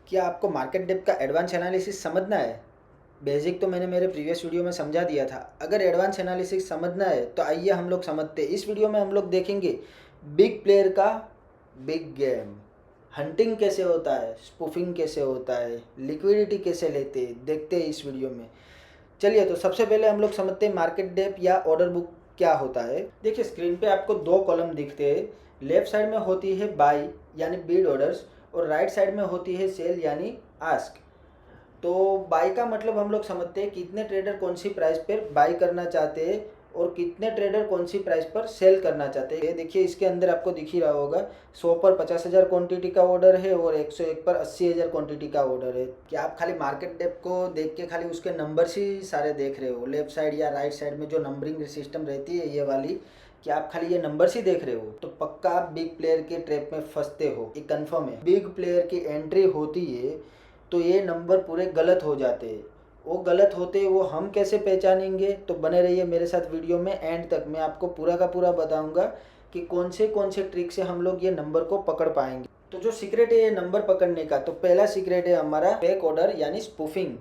क्या आपको market depth का एडवांस एनालिसिस समझना है? बेसिक तो मैंने मेरे प्रीवियस वीडियो में समझा दिया था। अगर एडवांस एनालिसिस समझना है तो आइए हम लोग समझते हैं। इस वीडियो में हम लोग देखेंगे बिग प्लेयर का बिग गेम। हंटिंग कैसे होता है, स्पूफिंग कैसे होता है, लिक्विडिटी कैसे लेते हैं, देखते हैं इस वीडियो में। चलिए, तो सबसे पहले हम लोग समझते हैं मार्केट डेप्थ या ऑर्डर बुक क्या होता है। देखिए, स्क्रीन पे आपको दो कॉलम दिखते हैं। लेफ्ट साइड में होती है बाई यानी बीड ऑर्डर्स और राइट साइड में होती है सेल यानी आस्क। तो बाई का मतलब हम लोग समझते हैं कितने ट्रेडर कौन सी प्राइस पर बाई करना चाहते हैं और कितने ट्रेडर कौन सी प्राइस पर सेल करना चाहते हैं। देखिए, इसके अंदर आपको दिख ही रहा होगा 100 पर 50,000 क्वांटिटी का ऑर्डर है और 101 पर 80,000 क्वांटिटी का ऑर्डर है। क्या आप खाली मार्केट डेप्थ को देख के खाली उसके नंबर्स ही सारे देख रहे हो? लेफ्ट साइड या राइट साइड में जो नंबरिंग सिस्टम रहती है ये वाली, क्या आप खाली ये नंबर्स ही देख रहे हो? तो पक्का आप बिग प्लेयर के ट्रैप में फंसते हो, ये कंफर्म है। बिग प्लेयर की एंट्री होती है तो ये नंबर पूरे गलत हो जाते हैं। वो गलत होते वो हम कैसे पहचानेंगे? तो बने रहिए मेरे साथ वीडियो में एंड तक। मैं आपको पूरा का पूरा बताऊंगा कि कौन से ट्रिक से हम लोग ये नंबर को पकड़ पाएंगे। तो जो सीक्रेट है ये नंबर पकड़ने का, तो पहला सीक्रेट है हमारा फेक ऑर्डर यानी स्पूफिंग।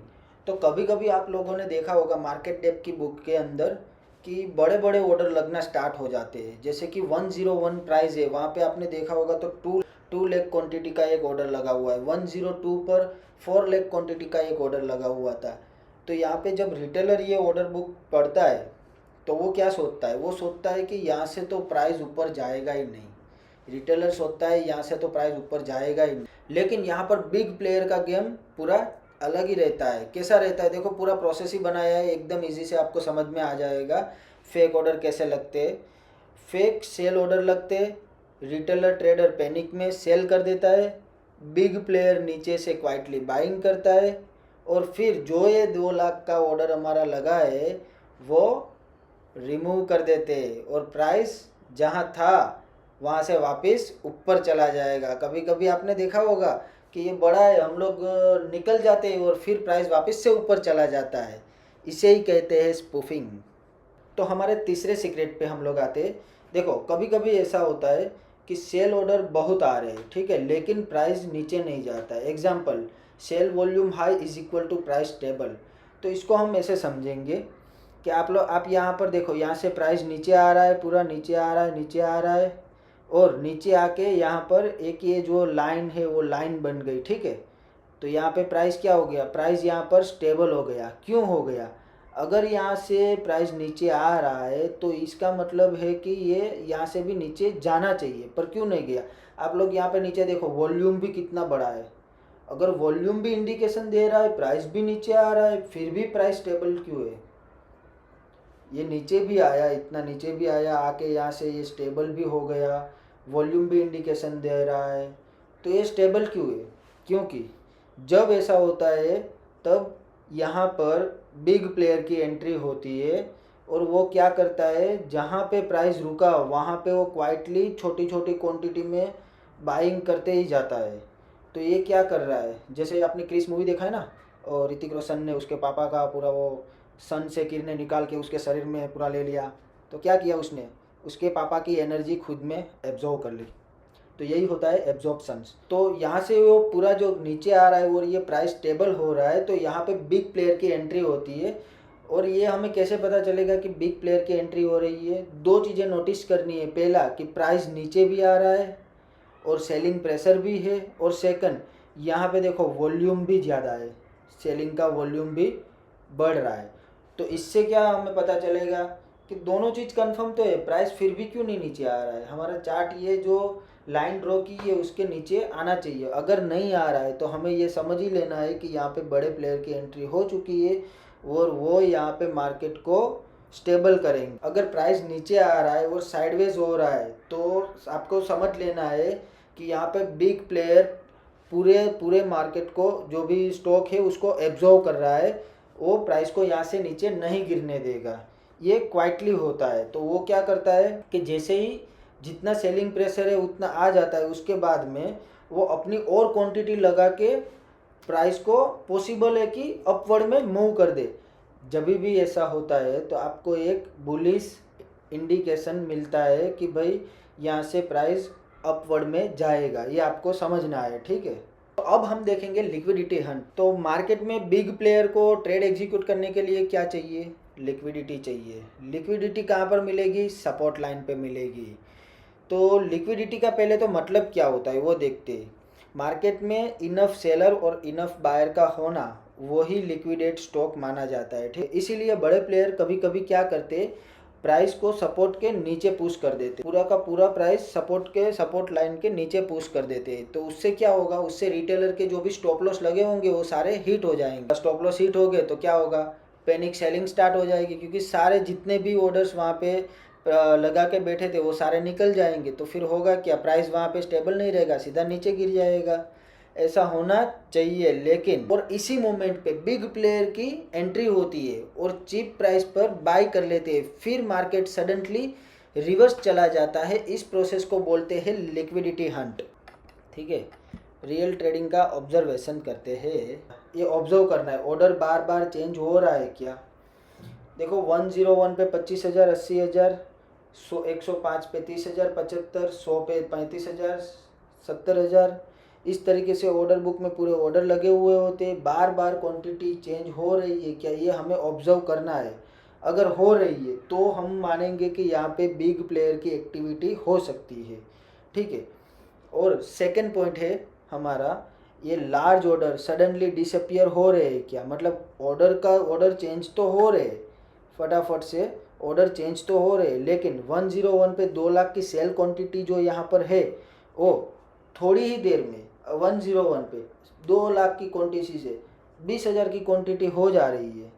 तो कभी कभी आप लोगों ने देखा होगा मार्केट डेप्थ की बुक के अंदर कि बड़े बड़े ऑर्डर लगना स्टार्ट हो जाते हैं। जैसे कि 101 प्राइस है, वहाँ पे आपने देखा होगा तो 2 लाख क्वांटिटी का एक ऑर्डर लगा हुआ है। 102 पर 4 लाख क्वांटिटी का एक ऑर्डर लगा हुआ था। तो यहाँ पे जब रिटेलर ये ऑर्डर बुक पढ़ता है तो वो क्या सोचता है? वो सोचता है कि यहाँ से तो प्राइस ऊपर जाएगा ही नहीं। रिटेलर सोचता है यहाँ से तो प्राइस ऊपर जाएगा ही नहीं। लेकिन यहाँ पर बिग प्लेयर का गेम पूरा अलग ही रहता है। कैसा रहता है? देखो, पूरा प्रोसेस ही बनाया है, एकदम इजी से आपको समझ में आ जाएगा। फेक ऑर्डर कैसे लगते हैं? फेक सेल ऑर्डर लगते हैं। रिटेलर ट्रेडर पैनिक में सेल कर देता है। बिग प्लेयर नीचे से क्वाइटली बाइंग करता है और फिर जो ये 2 लाख का ऑर्डर हमारा लगा है वो रिमूव कर देते हैं और प्राइस जहाँ था वहाँ से वापस ऊपर चला जाएगा। कभी कभी आपने देखा होगा कि ये बड़ा है, हम लोग निकल जाते हैं और फिर प्राइस वापस से ऊपर चला जाता है। इसे ही कहते हैं स्पूफिंग। तो हमारे तीसरे सीक्रेट पे हम लोग आते हैं। देखो, कभी कभी ऐसा होता है कि सेल ऑर्डर बहुत आ रहे हैं, ठीक है, लेकिन प्राइस नीचे नहीं जाता है। Example, sell volume high is equal to price stable. तो इसको हम ऐसे समझेंगे कि आप यहाँ पर देखो, यहाँ से प्राइस नीचे आ रहा है, पूरा नीचे आ रहा है, नीचे आ रहा है और नीचे आके यहाँ पर एक ये जो लाइन है वो लाइन बन गई, ठीक है। तो यहाँ पे प्राइस क्या हो गया? प्राइस यहाँ पर स्टेबल हो गया। क्यों हो गया? अगर यहाँ से प्राइस नीचे आ रहा है तो इसका मतलब है कि ये यहाँ से भी नीचे जाना चाहिए, पर क्यों नहीं गया? आप लोग यहाँ पे नीचे देखो, वॉल्यूम भी कितना बड़ा है। अगर वॉल्यूम भी इंडिकेशन दे रहा है, प्राइस भी नीचे आ रहा है, फिर भी प्राइस स्टेबल क्यों है? ये नीचे भी आया, इतना नीचे भी आया, आके यहाँ से ये स्टेबल भी हो गया, वॉल्यूम भी इंडिकेशन दे रहा है, तो ये स्टेबल क्यों है? क्योंकि जब ऐसा होता है तब यहाँ पर बिग प्लेयर की एंट्री होती है और वो क्या करता है, जहाँ पे प्राइस रुका वहाँ पे वो क्वाइटली छोटी छोटी क्वांटिटी में बाइंग करते ही जाता है। तो ये क्या कर रहा है? जैसे आपने क्रिस मूवी देखा है ना, और ऋतिक रोशन ने उसके पापा का पूरा वो सन से किरणें निकाल के उसके शरीर में पूरा ले लिया। तो क्या किया उसने? उसके पापा की एनर्जी खुद में एब्जॉर्व कर ली। तो यही होता है एब्जॉर्प्शंस। तो यहाँ से वो पूरा जो नीचे आ रहा है और ये प्राइस स्टेबल हो रहा है, तो यहाँ पे बिग प्लेयर की एंट्री होती है। और ये हमें कैसे पता चलेगा कि बिग प्लेयर की एंट्री हो रही है? 2 चीज़ें नोटिस करनी है। पहला कि प्राइस नीचे भी आ रहा है और सेलिंग प्रेशर भी है, और सेकंड यहाँ पे देखो वॉल्यूम भी ज़्यादा है, सेलिंग का वॉल्यूम भी बढ़ रहा है। तो इससे क्या हमें पता चलेगा कि दोनों चीज़ कंफर्म तो है, प्राइस फिर भी क्यों नहीं नीचे आ रहा है? हमारा चार्ट ये जो लाइन ड्रॉ की है उसके नीचे आना चाहिए। अगर नहीं आ रहा है तो हमें ये समझ ही लेना है कि यहाँ पे बड़े प्लेयर की एंट्री हो चुकी है और वो यहाँ पे मार्केट को स्टेबल करेंगे। अगर प्राइस नीचे आ रहा है और साइडवेज हो रहा है तो आपको समझ लेना है कि यहाँ पे बिग प्लेयर पूरे पूरे मार्केट को, जो भी स्टॉक है उसको एब्जॉर्व कर रहा है, वो प्राइस को यहाँ से नीचे नहीं गिरने देगा। ये क्वाइटली होता है। तो वो क्या करता है कि जैसे ही जितना सेलिंग प्रेशर है उतना आ जाता है, उसके बाद में वो अपनी और क्वांटिटी लगा के प्राइस को पॉसिबल है कि अपवर्ड में मूव कर दे। जब भी ऐसा होता है तो आपको एक बुलिश इंडिकेशन मिलता है कि भाई यहाँ से प्राइस अपवर्ड में जाएगा। ये आपको समझना है, ठीक है। तो अब हम देखेंगे लिक्विडिटी हंट। तो मार्केट में बिग प्लेयर को ट्रेड एग्जीक्यूट करने के लिए क्या चाहिए? लिक्विडिटी चाहिए। लिक्विडिटी कहाँ पर मिलेगी? सपोर्ट लाइन पे मिलेगी। तो लिक्विडिटी का पहले तो मतलब क्या होता है वो देखते हैं। मार्केट में इनफ सेलर और इनफ बायर का होना वही लिक्विडेट स्टॉक माना जाता है, ठीक। इसीलिए बड़े प्लेयर कभी कभी क्या करते, प्राइस को सपोर्ट के नीचे पुश कर देते, पूरा का पूरा प्राइस सपोर्ट लाइन के नीचे पुश कर देते हैं। तो उससे क्या होगा, उससे रिटेलर के जो भी स्टॉप लॉस लगे होंगे वो सारे हिट हो जाएंगे। स्टॉप लॉस हिट हो गए तो क्या होगा, पैनिक सेलिंग स्टार्ट हो जाएगी, क्योंकि सारे जितने भी ऑर्डर्स वहाँ पे लगा के बैठे थे वो सारे निकल जाएंगे। तो फिर होगा क्या, प्राइस वहाँ पे स्टेबल नहीं रहेगा, सीधा नीचे गिर जाएगा। ऐसा होना चाहिए। लेकिन और इसी मोमेंट पे बिग प्लेयर की एंट्री होती है और चीप प्राइस पर बाय कर लेते हैं, फिर मार्केट सडनली रिवर्स चला जाता है। इस प्रोसेस को बोलते हैं लिक्विडिटी हंट, ठीक है। रियल ट्रेडिंग का ऑब्जर्वेशन करते हैं, ये ऑब्जर्व करना है ऑर्डर बार बार चेंज हो रहा है क्या। देखो 101 पे 25,000, 80,000, 105 पे 30,000, 75, 100 पे 35,000, 70,000, इस तरीके से ऑर्डर बुक में पूरे ऑर्डर लगे हुए होते। बार बार क्वांटिटी चेंज हो रही है क्या, ये हमें ऑब्जर्व करना है। अगर हो रही है तो हम मानेंगे कि यहाँ पे बिग प्लेयर की एक्टिविटी हो सकती है, ठीक है। और सेकंड पॉइंट है हमारा, ये लार्ज ऑर्डर सडनली डिसअपियर हो रहे हैं क्या, मतलब ऑर्डर चेंज तो हो रहे, फटाफट से ऑर्डर चेंज तो हो रहे, लेकिन 101 पे 2 लाख की सेल क्वांटिटी जो यहाँ पर है वो थोड़ी ही देर में 101 पे 2 लाख की क्वांटिटी से 20,000 की क्वांटिटी हो जा रही है।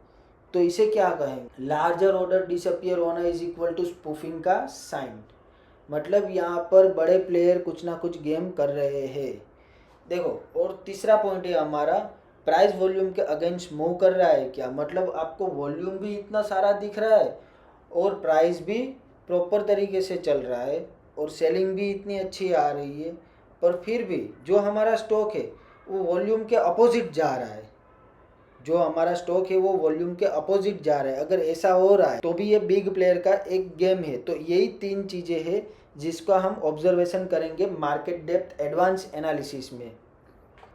तो इसे क्या कहेंगे, लार्जर ऑर्डर डिसअपियर होना इज इक्वल टू स्पूफिंग का साइन। मतलब यहाँ पर बड़े प्लेयर कुछ ना कुछ गेम कर रहे हैं। देखो, और तीसरा पॉइंट है हमारा, प्राइस वॉल्यूम के अगेंस्ट मूव कर रहा है क्या, मतलब आपको वॉल्यूम भी इतना सारा दिख रहा है और प्राइस भी प्रॉपर तरीके से चल रहा है और सेलिंग भी इतनी अच्छी आ रही है, पर फिर भी जो हमारा स्टॉक है वो वॉल्यूम के अपोजिट जा रहा है। जो हमारा स्टॉक है वो वॉल्यूम के अपोजिट जा रहा है। अगर ऐसा हो रहा है तो भी ये बिग प्लेयर का एक गेम है। तो यही 3 चीज़ें हैं जिसका हम ऑब्जर्वेशन करेंगे मार्केट डेप्थ एडवांस एनालिसिस में,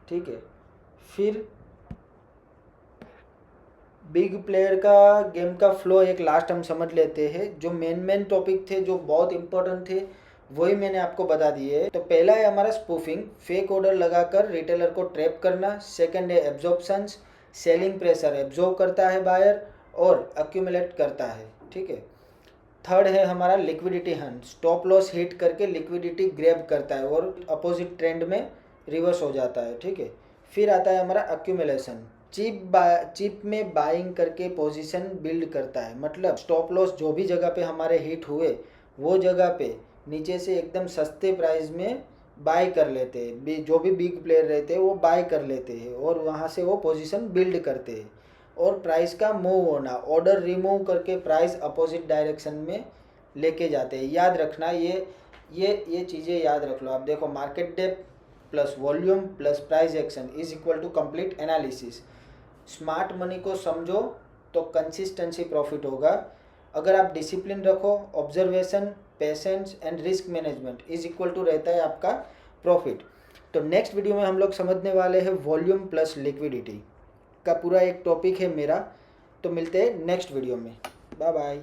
ठीक है। फिर बिग प्लेयर का गेम का फ्लो एक लास्ट हम समझ लेते हैं। जो मेन टॉपिक थे जो बहुत इंपॉर्टेंट थे वही मैंने आपको बता दिए। तो पहला है हमारा स्पूफिंग, फेक ऑर्डर लगाकर रिटेलर को ट्रैप करना। सेकंड है एब्जॉर्प्शंस, सेलिंग प्रेशर एब्जॉर्ब करता है बायर और अक्यूमुलेट करता है, ठीक है। थर्ड है हमारा liquidity Hunt, stop loss hit करके लिक्विडिटी ग्रैब करता है और अपोजिट ट्रेंड में रिवर्स हो जाता है, ठीक है। फिर आता है हमारा अक्यूमुलेशन, चिप में बाइंग करके पोजीशन बिल्ड करता है। मतलब स्टॉप लॉस जो भी जगह पे हमारे हिट हुए वो जगह पे नीचे से एकदम सस्ते प्राइस में बाय कर लेते हैं। जो भी बिग प्लेयर रहते हैं वो बाय कर लेते हैं और वहाँ से वो पोजीशन बिल्ड करते हैं। और प्राइस का मूव होना, ऑर्डर रिमूव करके प्राइस अपोजिट डायरेक्शन में लेके जाते हैं। याद रखना, ये चीज़ें याद रख लो आप। देखो, market depth plus volume plus price action is equal to complete analysis. Smart money को समझो तो कंसिस्टेंसी प्रॉफिट होगा। अगर आप डिसिप्लिन रखो, observation, patience and risk management is equal to रहता है आपका प्रॉफिट। तो नेक्स्ट वीडियो में हम लोग समझने वाले हैं वॉल्यूम प्लस लिक्विडिटी का पूरा एक टॉपिक है मेरा। तो मिलते हैं नेक्स्ट वीडियो में। Bye bye.